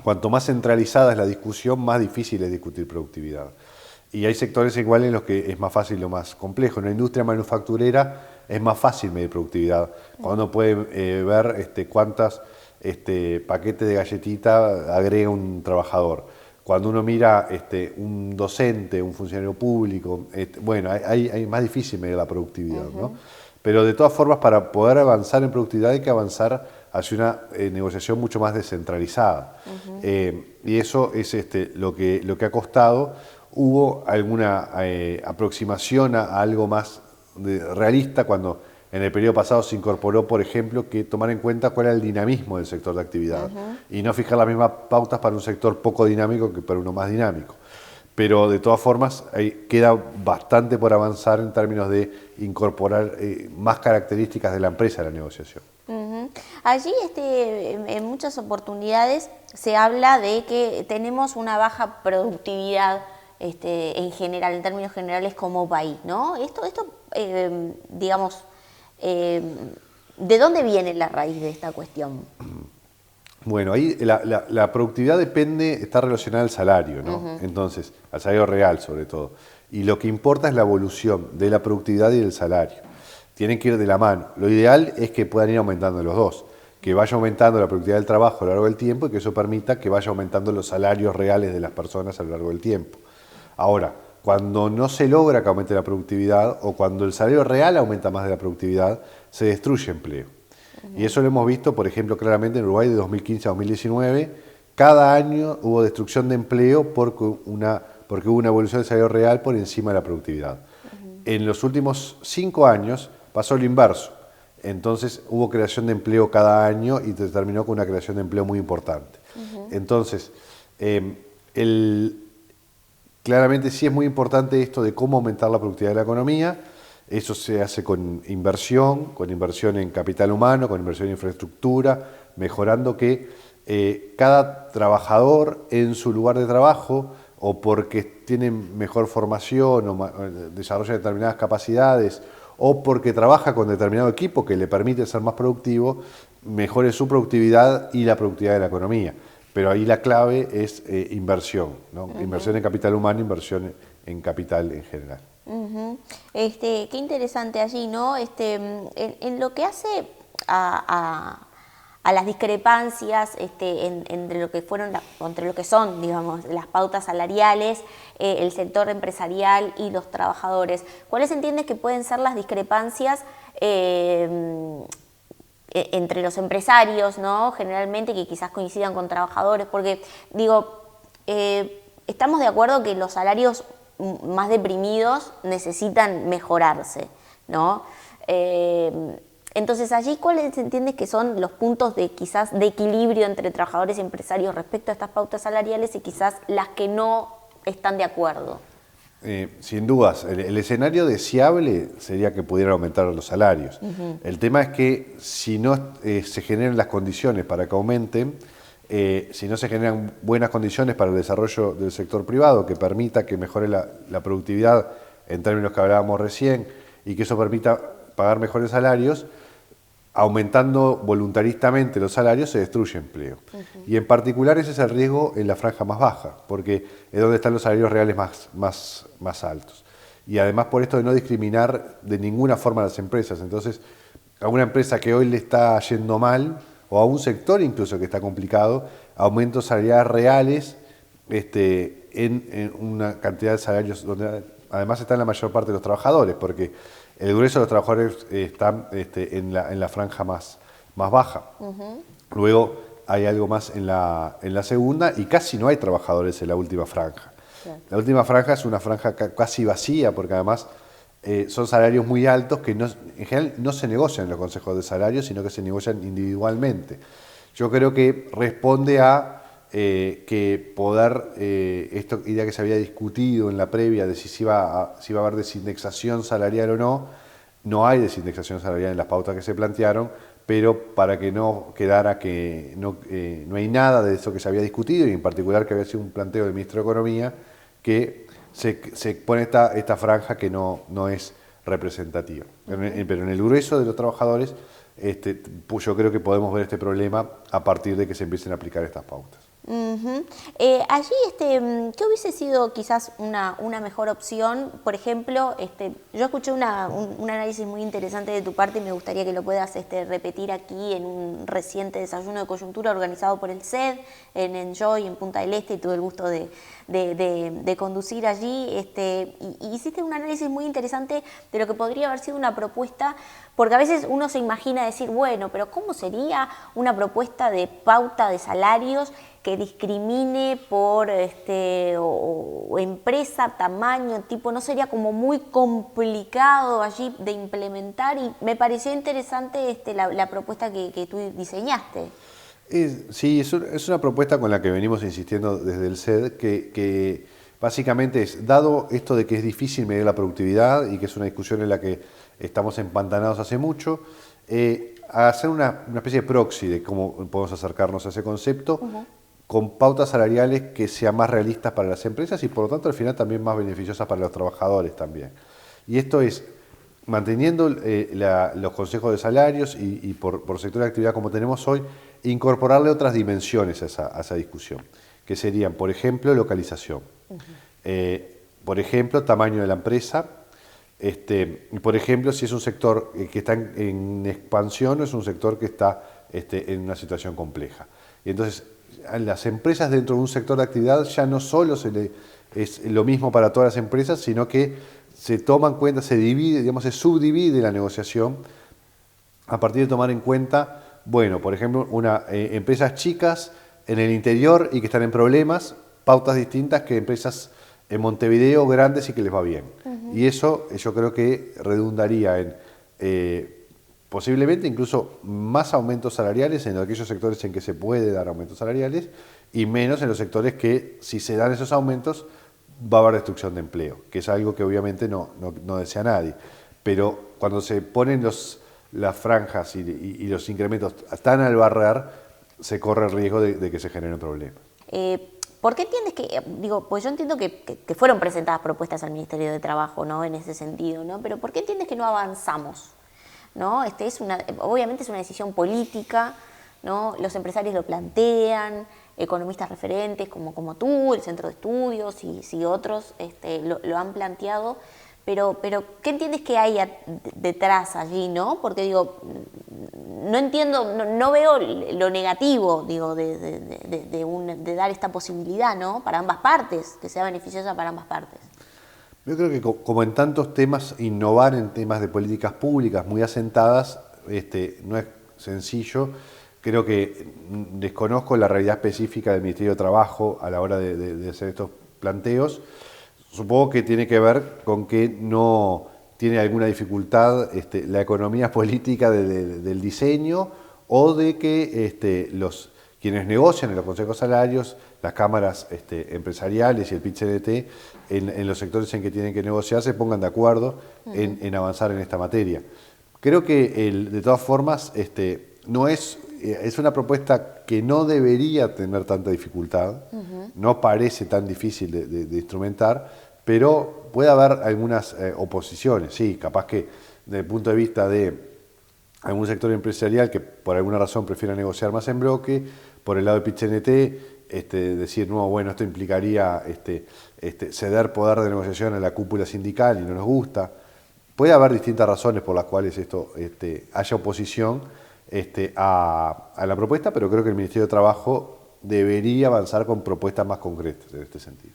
cuanto más centralizada es la discusión, más difícil es discutir productividad. Y hay sectores igual en los que es más fácil o más complejo. En la industria manufacturera es más fácil medir productividad. Cuando uno puede ver cuántos paquetes de galletita agrega un trabajador. Cuando uno mira un docente, un funcionario público, bueno, hay más difícil medir la productividad, ¿no? Pero de todas formas, para poder avanzar en productividad hay que avanzar hacia una negociación mucho más descentralizada. Y eso es lo que ha costado. Hubo alguna aproximación a algo más realista cuando En el periodo pasado se incorporó, por ejemplo, que tomar en cuenta cuál era el dinamismo del sector de actividad y no fijar las mismas pautas para un sector poco dinámico que para uno más dinámico. Pero de todas formas queda bastante por avanzar en términos de incorporar más características de la empresa a la negociación. Allí en muchas oportunidades se habla de que tenemos una baja productividad en general, en términos generales como país, ¿no? Esto digamos, ¿de dónde viene la raíz de esta cuestión? Bueno, ahí la productividad está relacionada al salario, ¿no? Entonces, al salario real sobre todo. Y lo que importa es la evolución de la productividad y del salario. Tienen que ir de la mano. Lo ideal es que puedan ir aumentando los dos, que vaya aumentando la productividad del trabajo a lo largo del tiempo y que eso permita que vaya aumentando los salarios reales de las personas a lo largo del tiempo. Ahora, cuando no se logra que aumente la productividad o cuando el salario real aumenta más de la productividad, se destruye empleo. Y eso lo hemos visto, por ejemplo, claramente en Uruguay de 2015 a 2019. Cada año hubo destrucción de empleo porque hubo una evolución del salario real por encima de la productividad. En los últimos 5 años pasó lo inverso. Entonces hubo creación de empleo cada año y terminó con una creación de empleo muy importante. Entonces, claramente sí es muy importante esto de cómo aumentar la productividad de la economía. Eso se hace con inversión en capital humano, con inversión en infraestructura, mejorando que cada trabajador en su lugar de trabajo, o porque tiene mejor formación o desarrolla determinadas capacidades, o porque trabaja con determinado equipo que le permite ser más productivo, mejore su productividad y la productividad de la economía. Pero ahí la clave es inversión, ¿no? Inversión en capital humano, inversión en capital en general. Qué interesante allí, ¿no? En lo que hace a las discrepancias entre lo que son, digamos, las pautas salariales, el sector empresarial y los trabajadores, ¿cuáles entiendes que pueden ser las discrepancias entre los empresarios, ¿no? Generalmente, que quizás coincidan con trabajadores? Porque, digo, estamos de acuerdo que los salarios más deprimidos necesitan mejorarse, ¿no? Entonces, allí, ¿cuáles entiendes que son los puntos de quizás de equilibrio entre trabajadores y empresarios respecto a estas pautas salariales y quizás las que no están de acuerdo? Sin dudas, el escenario deseable sería que pudieran aumentar los salarios. El tema es que si no se generan las condiciones para que aumenten, si no se generan buenas condiciones para el desarrollo del sector privado que permita que mejore la productividad en términos que hablábamos recién y que eso permita pagar mejores salarios, aumentando voluntaristamente los salarios se destruye empleo. Y en particular ese es el riesgo en la franja más baja, porque es donde están los salarios reales más altos. Y además por esto de no discriminar de ninguna forma a las empresas. Entonces, a una empresa que hoy le está yendo mal, o a un sector incluso que está complicado, aumentos salariales reales en una cantidad de salarios donde además están la mayor parte de los trabajadores, porque el grueso de los trabajadores están en la franja más baja. Luego hay algo más en la segunda y casi no hay trabajadores en la última franja. La última franja es una franja casi vacía porque además son salarios muy altos que en general no se negocian en los consejos de salarios, sino que se negocian individualmente. Yo creo que responde a que poder, esta idea que se había discutido en la previa de si iba a haber desindexación salarial o no hay desindexación salarial en las pautas que se plantearon, pero para que no quedara que no hay nada de eso que se había discutido, y en particular que había sido un planteo del ministro de Economía, que se pone esta franja que no es representativa. Pero en el grueso de los trabajadores, yo creo que podemos ver este problema a partir de que se empiecen a aplicar estas pautas. Allí, ¿qué hubiese sido quizás una mejor opción? Por ejemplo, yo escuché un análisis muy interesante de tu parte y me gustaría que lo puedas repetir aquí en un reciente desayuno de coyuntura organizado por el CED, en Enjoy, en Punta del Este, y tuve el gusto de conducir allí. Y hiciste un análisis muy interesante de lo que podría haber sido una propuesta, porque a veces uno se imagina decir, bueno, pero ¿cómo sería una propuesta de pauta de salarios que discrimine por o empresa, tamaño, tipo, ¿no sería como muy complicado allí de implementar? Y me pareció interesante la propuesta que tú diseñaste. Sí, es una propuesta con la que venimos insistiendo desde el SED, que básicamente es, dado esto de que es difícil medir la productividad y que es una discusión en la que estamos empantanados hace mucho, hacer una especie de proxy de cómo podemos acercarnos a ese concepto, con pautas salariales que sean más realistas para las empresas y por lo tanto al final también más beneficiosas para los trabajadores también. Y esto es manteniendo los consejos de salarios y por sector de actividad como tenemos hoy, incorporarle otras dimensiones a esa discusión, que serían, por ejemplo, localización, por ejemplo, tamaño de la empresa, por ejemplo, si es un sector que está en expansión o es un sector que está en una situación compleja. Y entonces, a las empresas dentro de un sector de actividad ya no solo es lo mismo para todas las empresas, sino que se toma en cuenta, se divide, digamos, se subdivide la negociación a partir de tomar en cuenta, bueno, por ejemplo, empresas chicas en el interior y que están en problemas, pautas distintas que empresas en Montevideo grandes y que les va bien. Y eso yo creo que redundaría en posiblemente incluso más aumentos salariales en aquellos sectores en que se puede dar aumentos salariales y menos en los sectores que, si se dan esos aumentos, va a haber destrucción de empleo, que es algo que obviamente no desea nadie. Pero cuando se ponen las franjas y los incrementos tan al barrer, se corre el riesgo de que se generen problemas. ¿Por qué entiendes que, pues yo entiendo que fueron presentadas propuestas al Ministerio de Trabajo, ¿no? En ese sentido, ¿no? Pero ¿por qué entiendes que no avanzamos? ¿No? Obviamente es una decisión política, ¿no? Los empresarios lo plantean, economistas referentes como tú, el Centro de Estudios y otros lo han planteado, pero ¿qué entiendes que hay detrás allí, ¿no? Porque no entiendo, no veo lo negativo, de dar esta posibilidad, ¿no? Para ambas partes, que sea beneficiosa para ambas partes. Yo creo que como en tantos temas, innovar en temas de políticas públicas muy asentadas no es sencillo. Creo que desconozco la realidad específica del Ministerio de Trabajo a la hora de hacer estos planteos. Supongo que tiene que ver con que no tiene alguna dificultad la economía política del diseño o de que quienes negocian en los consejos salarios, las cámaras empresariales y el PIT-CNT, en los sectores en que tienen que negociar, se pongan de acuerdo en avanzar en esta materia. Creo que de todas formas es una propuesta que no debería tener tanta dificultad, no parece tan difícil de instrumentar, pero puede haber algunas oposiciones, sí, capaz que desde el punto de vista de algún sector empresarial que por alguna razón prefiera negociar más en bloque, por el lado de PIT-CNT, decir, no, bueno, esto implicaría ceder poder de negociación a la cúpula sindical y no nos gusta. Puede haber distintas razones por las cuales haya oposición a la propuesta, pero creo que el Ministerio de Trabajo debería avanzar con propuestas más concretas en este sentido.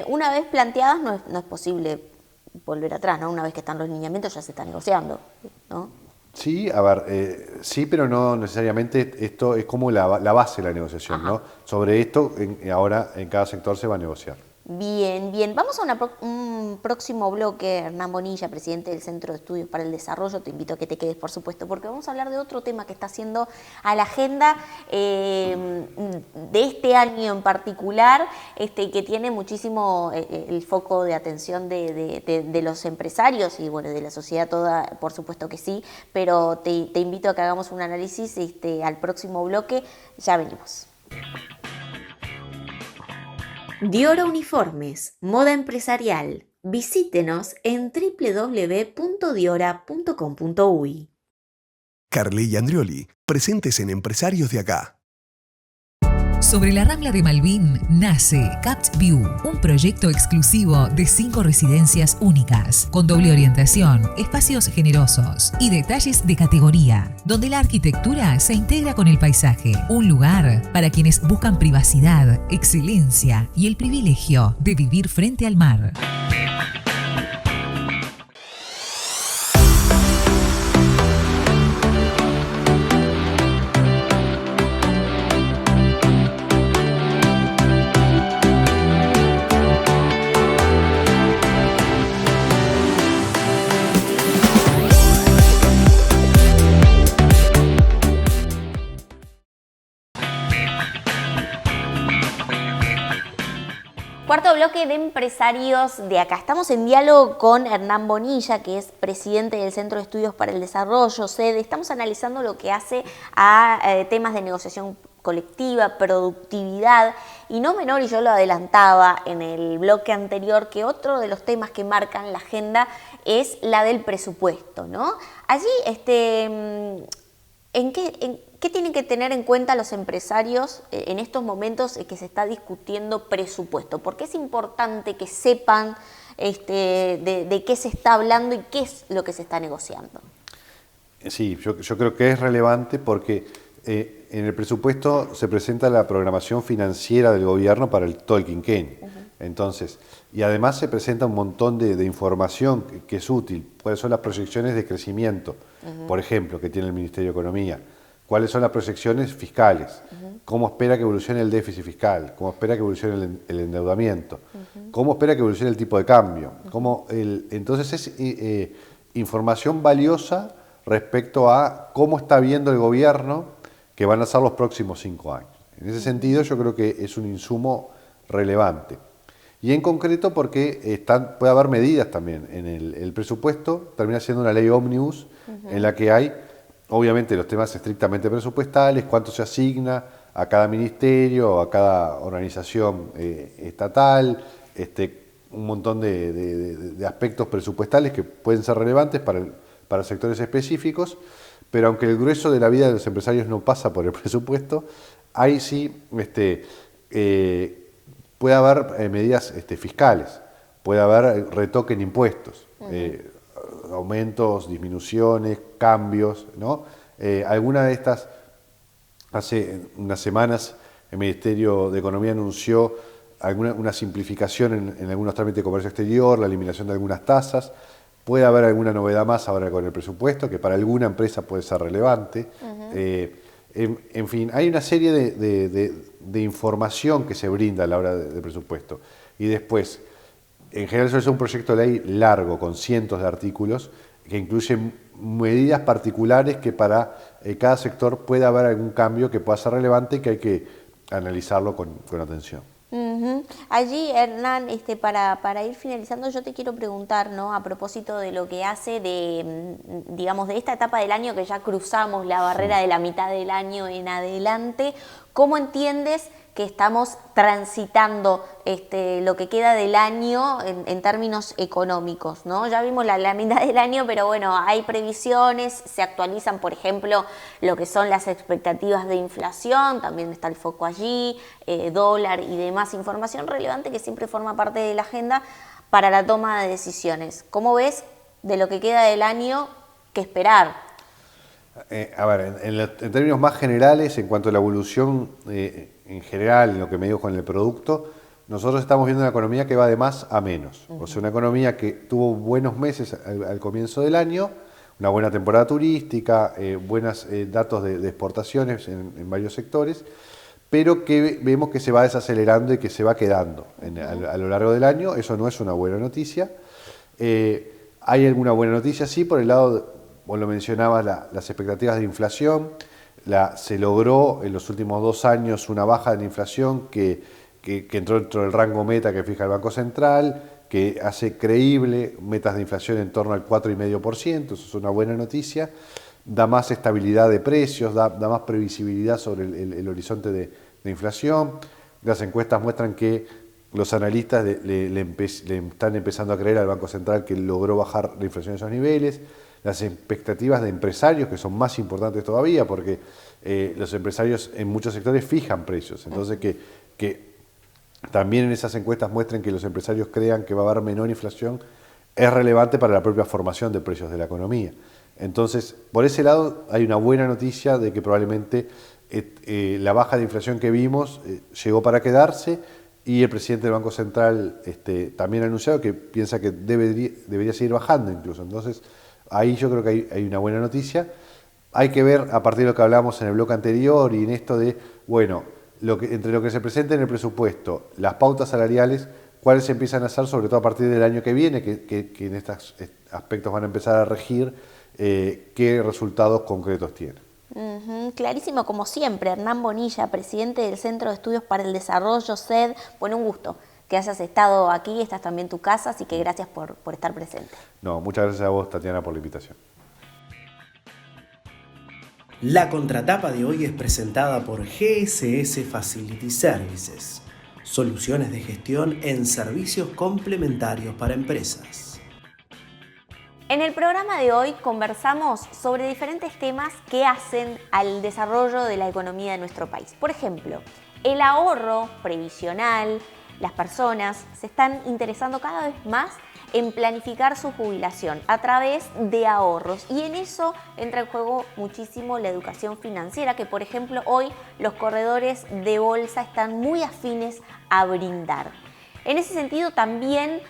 Una vez planteadas no es posible volver atrás, ¿no? Una vez que están los lineamientos ya se está negociando, ¿no? Sí, a ver, sí, pero no necesariamente esto es como la base de la negociación, ¿no? Sobre esto ahora en cada sector se va a negociar. Bien. Vamos a un próximo bloque. Hernán Bonilla, presidente del Centro de Estudios para el Desarrollo, te invito a que te quedes, por supuesto, porque vamos a hablar de otro tema que está haciendo a la agenda de este año en particular, que tiene muchísimo el foco de atención de los empresarios y bueno, de la sociedad toda, por supuesto que sí, pero te invito a que hagamos un análisis al próximo bloque. Ya venimos. Diora Uniformes, moda empresarial. Visítenos en www.diora.com.uy. Carly y Andrioli, presentes en Empresarios de Acá. Sobre la Rambla de Malvin nace Capt View, un proyecto exclusivo de 5 residencias únicas, con doble orientación, espacios generosos y detalles de categoría, donde la arquitectura se integra con el paisaje. Un lugar para quienes buscan privacidad, excelencia y el privilegio de vivir frente al mar. Cuarto bloque de empresarios de acá. Estamos en diálogo con Hernán Bonilla, que es presidente del Centro de Estudios para el Desarrollo, SED. Estamos analizando lo que hace a temas de negociación colectiva, productividad, y no menor, y yo lo adelantaba en el bloque anterior, que otro de los temas que marcan la agenda es la del presupuesto, ¿no? Allí, ¿qué tienen que tener en cuenta los empresarios en estos momentos que se está discutiendo presupuesto? Porque es importante que sepan de qué se está hablando y qué es lo que se está negociando. Sí, yo creo que es relevante porque en el presupuesto se presenta la programación financiera del gobierno para todo el quinquenio. Entonces, y además se presenta un montón de información que es útil. ¿Cuáles son las proyecciones de crecimiento, por ejemplo, que tiene el Ministerio de Economía? ¿Cuáles son las proyecciones fiscales? ¿Cómo espera que evolucione el déficit fiscal? ¿Cómo espera que evolucione el endeudamiento? ¿Cómo espera que evolucione el tipo de cambio? Entonces es información valiosa respecto a cómo está viendo el gobierno que van a ser los próximos 5 años. En ese sentido yo creo que es un insumo relevante. Y en concreto porque puede haber medidas también. En el presupuesto termina siendo una ley ómnibus en la que hay, obviamente, los temas estrictamente presupuestales, cuánto se asigna a cada ministerio, a cada organización estatal, un montón de aspectos presupuestales que pueden ser relevantes para sectores específicos, pero aunque el grueso de la vida de los empresarios no pasa por el presupuesto, ahí sí puede haber medidas fiscales, puede haber retoque en impuestos, aumentos, disminuciones, cambios, ¿no? Alguna de estas, hace unas semanas, el Ministerio de Economía anunció una simplificación en algunos trámites de comercio exterior, la eliminación de algunas tasas. Puede haber alguna novedad más ahora con el presupuesto, que para alguna empresa puede ser relevante. En fin, hay una serie de información que se brinda a la hora del presupuesto. Y después, en general eso es un proyecto de ley largo, con cientos de artículos, que incluyen medidas particulares que para cada sector puede haber algún cambio que pueda ser relevante y que hay que analizarlo con atención. Allí, Hernán, para ir finalizando, yo te quiero preguntar, ¿no? A propósito de lo que hace de esta etapa del año que ya cruzamos la barrera de la mitad del año en adelante, ¿cómo entiendes que estamos transitando lo que queda del año en términos económicos, ¿no? Ya vimos la mitad del año, pero bueno, hay previsiones, se actualizan, por ejemplo, lo que son las expectativas de inflación, también está el foco allí, dólar y demás información relevante que siempre forma parte de la agenda para la toma de decisiones. ¿Cómo ves de lo que queda del año qué esperar? A ver, en términos más generales, en cuanto a la evolución en general, en lo que me digo con el producto, nosotros estamos viendo una economía que va de más a menos. O sea, una economía que tuvo buenos meses al comienzo del año, una buena temporada turística, buenos datos de exportaciones en varios sectores, pero que vemos que se va desacelerando y que se va quedando a lo largo del año. Eso no es una buena noticia. Hay alguna buena noticia, sí, por el lado, vos lo mencionabas, las expectativas de inflación. Se logró en los últimos 2 años una baja de la inflación que entró dentro del rango meta que fija el Banco Central, que hace creíble metas de inflación en torno al 4,5%, eso es una buena noticia, da más estabilidad de precios, da más previsibilidad sobre el horizonte de inflación. Las encuestas muestran que los analistas le están empezando a creer al Banco Central que logró bajar la inflación a esos niveles. Las expectativas de empresarios, que son más importantes todavía, porque los empresarios en muchos sectores fijan precios. Entonces, que también en esas encuestas muestren que los empresarios crean que va a haber menor inflación, es relevante para la propia formación de precios de la economía. Entonces, por ese lado, hay una buena noticia de que probablemente la baja de inflación que vimos llegó para quedarse, y el presidente del Banco Central también ha anunciado que piensa que debería seguir bajando incluso. Entonces, ahí yo creo que hay una buena noticia. Hay que ver, a partir de lo que hablábamos en el bloque anterior y en esto de, bueno, entre lo que se presenta en el presupuesto, las pautas salariales, cuáles se empiezan a hacer, sobre todo a partir del año que viene, que en estos aspectos van a empezar a regir, qué resultados concretos tienen. Clarísimo, como siempre. Hernán Bonilla, presidente del Centro de Estudios para el Desarrollo, SED. Bueno, un gusto que hayas estado aquí, esta es también tu casa, así que gracias por estar presente. No, muchas gracias a vos, Tatiana, por la invitación. La contratapa de hoy es presentada por GSS Facility Services, soluciones de gestión en servicios complementarios para empresas. En el programa de hoy conversamos sobre diferentes temas que hacen al desarrollo de la economía de nuestro país. Por ejemplo, el ahorro previsional. Las personas se están interesando cada vez más en planificar su jubilación a través de ahorros, y en eso entra en juego muchísimo la educación financiera, que por ejemplo hoy los corredores de bolsa están muy afines a brindar. En ese sentido también,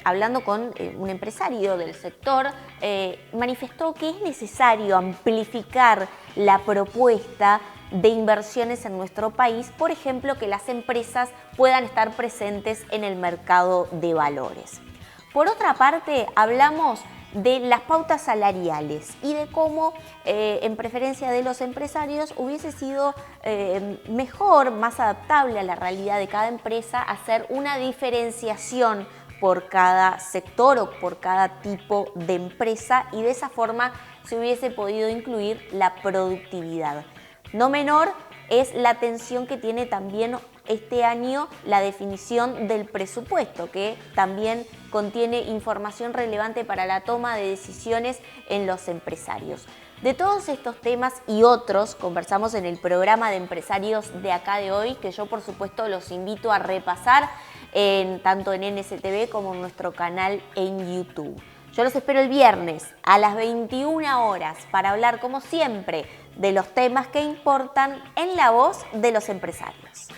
hablando con un empresario del sector, manifestó que es necesario amplificar la propuesta de inversiones en nuestro país, por ejemplo, que las empresas puedan estar presentes en el mercado de valores. Por otra parte, hablamos de las pautas salariales y de cómo, en preferencia de los empresarios, hubiese sido mejor, más adaptable a la realidad de cada empresa, hacer una diferenciación por cada sector o por cada tipo de empresa, y de esa forma se hubiese podido incluir la productividad. No menor es la atención que tiene también este año la definición del presupuesto, que también contiene información relevante para la toma de decisiones en los empresarios. De todos estos temas y otros conversamos en el programa de empresarios de acá de hoy, que yo por supuesto los invito a repasar tanto en NSTV como en nuestro canal en YouTube. Yo los espero el viernes a las 21 horas para hablar, como siempre, de los temas que importan en la voz de los empresarios.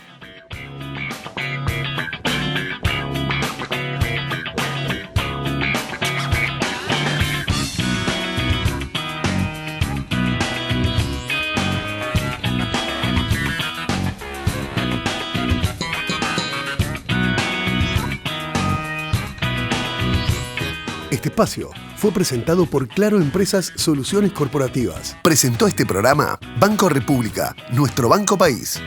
Este espacio fue presentado por Claro Empresas Soluciones Corporativas. Presentó este programa Banco República, nuestro banco país.